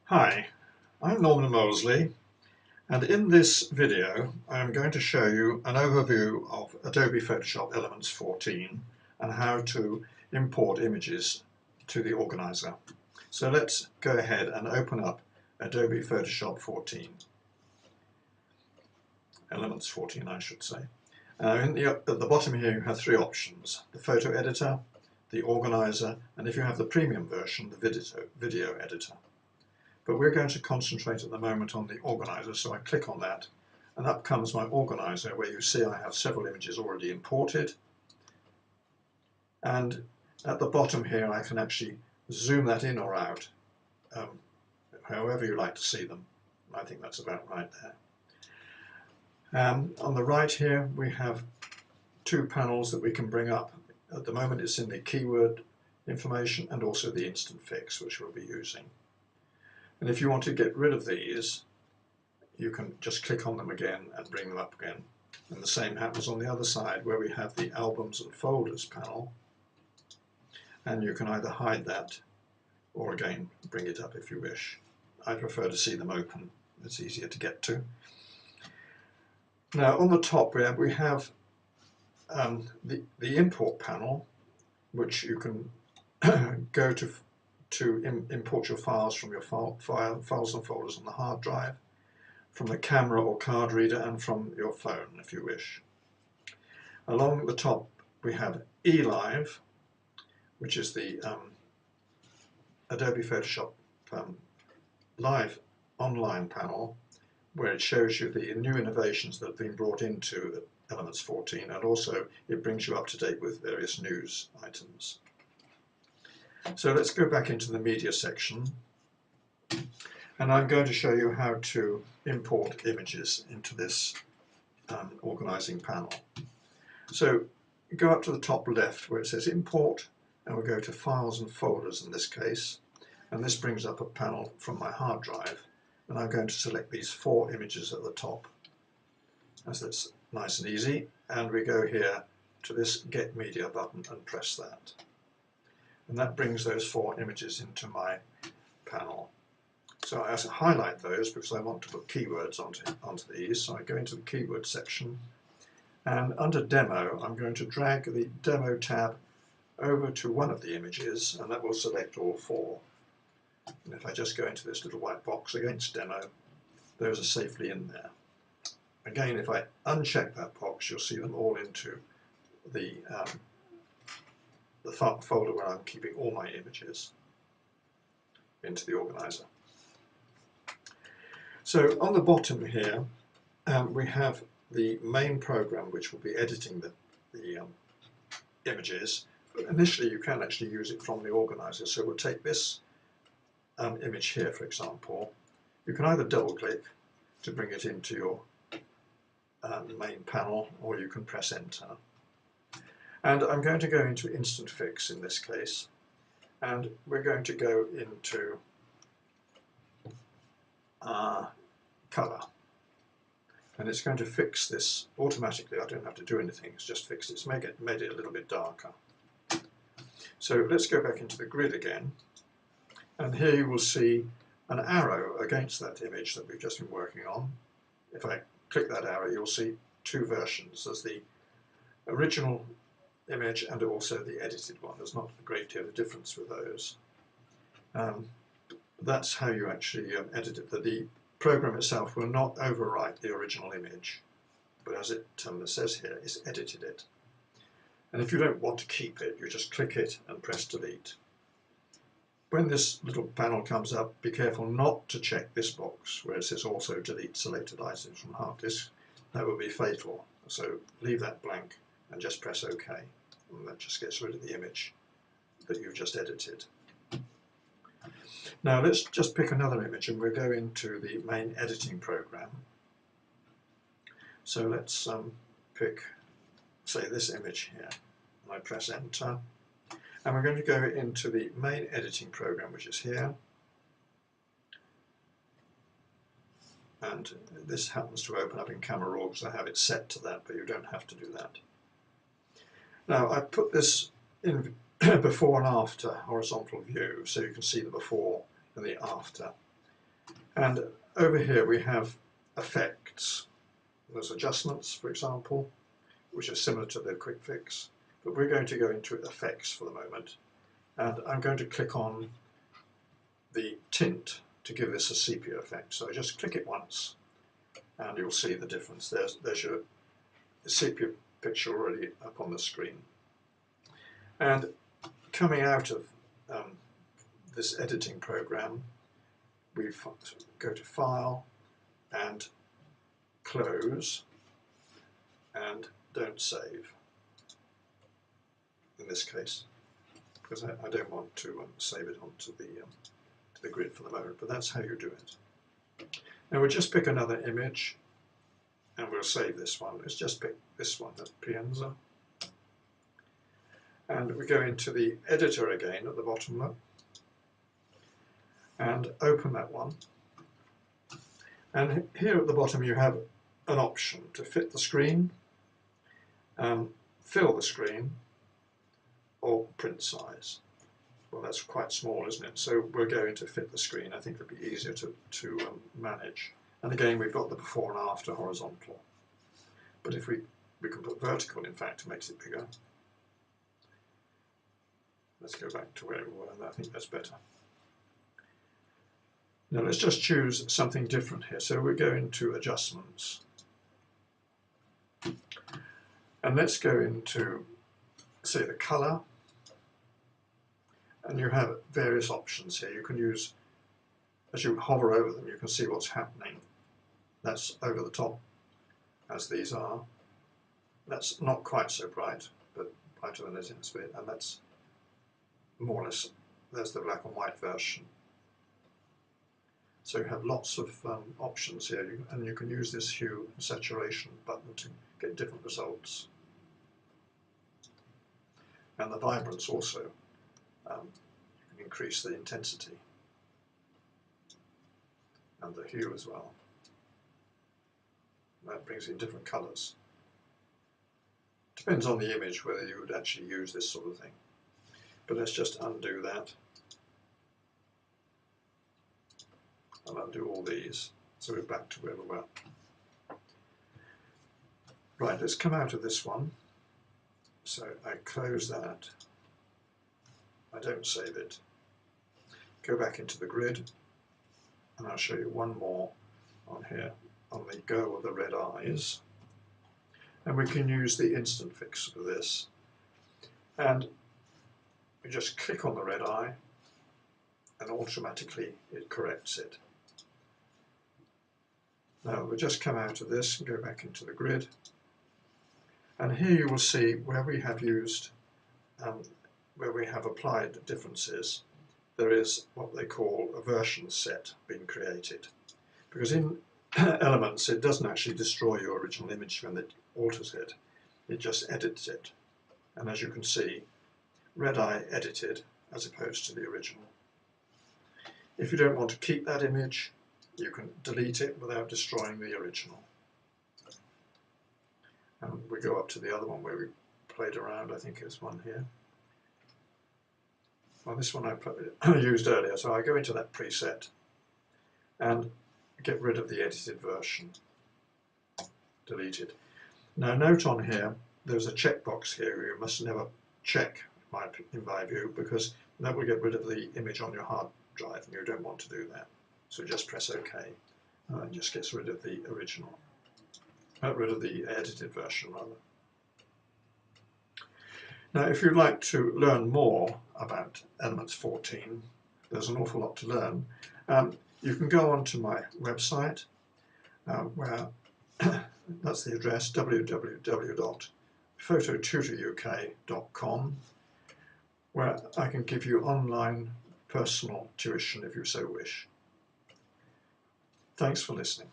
Hi, I'm Norman Molesley, and in this video I'm going to show you an overview of Adobe Photoshop Elements 14 and how to import images to the organizer. So let's go ahead and open up Adobe Photoshop 14. Elements 14 I should say. At the bottom here you have three options: the photo editor, the organizer, and if you have the premium version, the video editor. But we're going to concentrate at the moment on the organizer, so I click on that and up comes my organizer, where you see I have several images already imported, and at the bottom here I can actually zoom that in or out, however you like to see them. I think that's about right there. On the right here we have two panels that we can bring up. At the moment it's in the keyword information and also the instant fix, which we'll be using. And if you want to get rid of these, you can just click on them again and bring them up again. And the same happens on the other side, where we have the albums and folders panel, and you can either hide that or again bring it up if you wish. I prefer to see them open, it's easier to get to. Now on the top we have the import panel, which you can go to import your files from your files and folders on the hard drive, from the camera or card reader, and from your phone if you wish. Along the top we have eLive, which is the Adobe Photoshop Live online panel, where it shows you the new innovations that have been brought into Elements 14, and also it brings you up to date with various news items. So let's go back into the media section, and I'm going to show you how to import images into this organizing panel. So go up to the top left where it says import, and we'll go to files and folders in this case, and this brings up a panel from my hard drive, and I'm going to select these four images at the top, as that's nice and easy, and we go here to this Get Media button and press that. And that brings those four images into my panel. So I have to highlight those because I want to put keywords onto these. So I go into the keyword section, and under Demo I'm going to drag the Demo tab over to one of the images, and that will select all four. And if I just go into this little white box against Demo, those are safely in there. Again, if I uncheck that box, you'll see them all into the folder where I'm keeping all my images, into the organizer. So on the bottom here we have the main program which will be editing the images, but initially you can actually use it from the organizer. So we'll take this image here, for example. You can either double click to bring it into your main panel, or you can press enter. And I'm going to go into instant fix in this case, and we're going to go into color, and it's going to fix this automatically. I don't have to do anything, it's just fixed it. It's made it a little bit darker. So let's go back into the grid again, and here you will see an arrow against that image that we've just been working on. If I click that arrow, you'll see two versions. There's the original image and also the edited one. There's not a great deal of difference with those. That's how you actually edit it. The program itself will not overwrite the original image, but as it says here, it's edited it. And if you don't want to keep it, you just click it and press delete. When this little panel comes up, be careful not to check this box where it says also delete selected items from hard disk. That will be fatal. So leave that blank and just press OK. And that just gets rid of the image that you've just edited. Now let's just pick another image, and we'll go into the main editing program. So let's pick, say, this image here, and I press enter, and we're going to go into the main editing program, which is here, and this happens to open up in Camera Raw because I have it set to that, but you don't have to do that. Now I put this in before and after horizontal view, so you can see the before and the after. And over here we have effects. There's adjustments, for example, which are similar to the quick fix, but we're going to go into effects for the moment. And I'm going to click on the tint to give this a sepia effect. So I just click it once and you'll see the difference. There's your sepia picture already up on the screen. And coming out of this editing program, we go to File and Close and don't save in this case, because I don't want to save it onto the grid for the moment, but that's how you do it. Now we'll just pick another image and we'll save this one. Let's just pick this one, that's Pienza. And we go into the editor again at the bottom there and open that one. And here at the bottom you have an option to fit the screen, fill the screen, or print size. Well, that's quite small, isn't it? So we're going to fit the screen. I think it'll be easier to manage. And again, we've got the before and after horizontal. But if we can put vertical, in fact, it makes it bigger. Let's go back to where we were, and I think that's better. Now let's just choose something different here. So we go into adjustments. And let's go into, say, the color. And you have various options here. You can use, as you hover over them, you can see what's happening. That's over the top, as these are. That's not quite so bright, but brighter than it is, and that's more or less, there's the black and white version. So you have lots of options here, and you can use this hue and saturation button to get different results. And the vibrance also, you can increase the intensity and the hue as well. That brings in different colours. Depends on the image whether you would actually use this sort of thing. But let's just undo that. And undo all these. So we're back to where we were. Right, let's come out of this one. So I close that. I don't save it. Go back into the grid. And I'll show you one more on here, on the go of the red eyes. And we can use the instant fix for this. And we just click on the red eye and automatically it corrects it. Now we'll just come out of this and go back into the grid. And here you will see where we have used, where we have applied differences, there is what they call a version set being created. Because in Elements it doesn't actually destroy your original image when it alters it, it just edits it. And as you can see, red eye edited as opposed to the original. If you don't want to keep that image, you can delete it without destroying the original. And we go up to the other one where we played around. I think there's one here. Well, this one I used earlier, so I go into that preset and get rid of the edited version. Delete it. Now note on here, there's a checkbox here you must never check, in my view, because that will get rid of the image on your hard drive and you don't want to do that. So just press OK. It just gets rid of the original. Rid of the edited version rather. Now if you'd like to learn more about Elements 14, there's an awful lot to learn. You can go on to my website where that's the address, www.phototutoruk.com, where I can give you online personal tuition if you so wish. Thanks for listening.